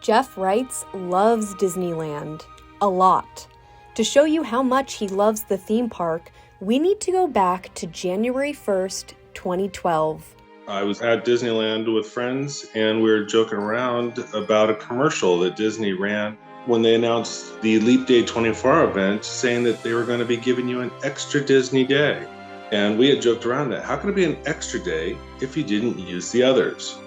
Jeff Reitz loves Disneyland. A lot. To show you how much he loves the theme park, we need to go back to January 1st, 2012. I was at Disneyland with friends, and we were joking around about a commercial that Disney ran when they announced the Leap Day 24-hour event, saying that they were going to be giving you an extra Disney day. And we had joked around that, how could it be an extra day if you didn't use the others?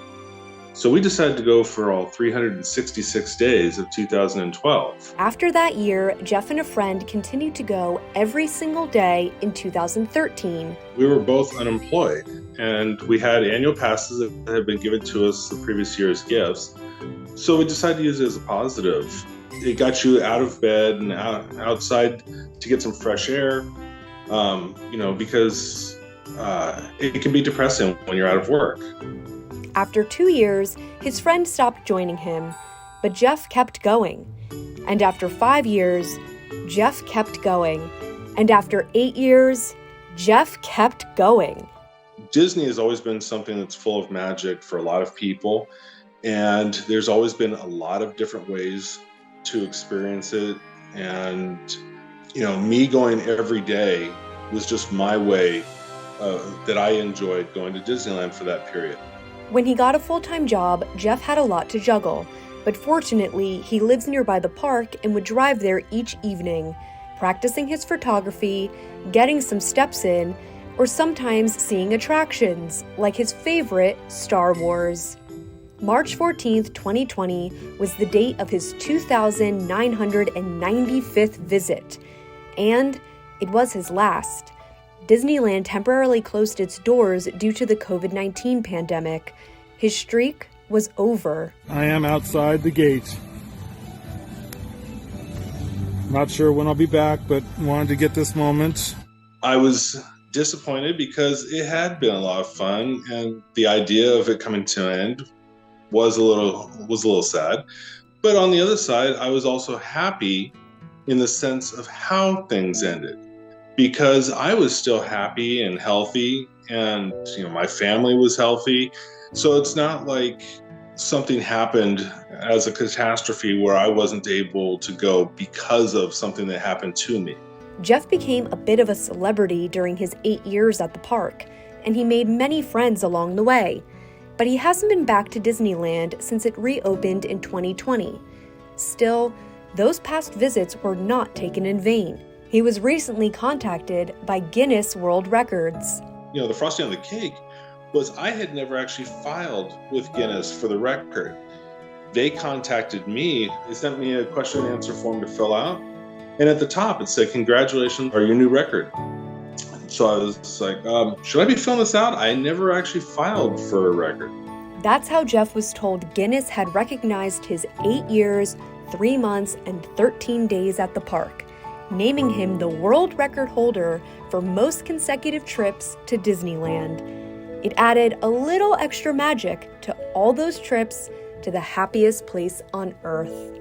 So we decided to go for all 366 days of 2012. After that year, Jeff and a friend continued to go every single day in 2013. We were both unemployed, and we had annual passes that had been given to us the previous year as gifts. So we decided to use it as a positive. It got you out of bed and outside to get some fresh air, because it can be depressing when you're out of work. After 2 years, his friend stopped joining him, but Jeff kept going. And after 5 years, Jeff kept going. And after 8 years, Jeff kept going. Disney has always been something that's full of magic for a lot of people, and there's always been a lot of different ways to experience it. And, me going every day was just my way that I enjoyed going to Disneyland for that period. When he got a full-time job, Jeff had a lot to juggle, but fortunately, he lives nearby the park and would drive there each evening, practicing his photography, getting some steps in, or sometimes seeing attractions, like his favorite, Star Wars. March 14th, 2020 was the date of his 2,995th visit, and it was his last. Disneyland temporarily closed its doors due to the COVID-19 pandemic. His streak was over. I am outside the gate. Not sure when I'll be back, but wanted to get this moment. I was disappointed because it had been a lot of fun, and the idea of it coming to an end was a little sad. But on the other side, I was also happy in the sense of how things ended, because I was still happy and healthy, and my family was healthy. So it's not like something happened as a catastrophe where I wasn't able to go because of something that happened to me. Jeff became a bit of a celebrity during his 8 years at the park, and he made many friends along the way. But he hasn't been back to Disneyland since it reopened in 2020. Still, those past visits were not taken in vain. He was recently contacted by Guinness World Records. The frosting on the cake was I had never actually filed with Guinness for the record. They contacted me. They sent me a question and answer form to fill out. And at the top, it said, "Congratulations on your new record." So I was like, should I be filling this out? I never actually filed for a record. That's how Jeff was told Guinness had recognized his 8 years, 3 months, and 13 days at the park, naming him the world record holder for most consecutive trips to Disneyland. It added a little extra magic to all those trips to the happiest place on Earth.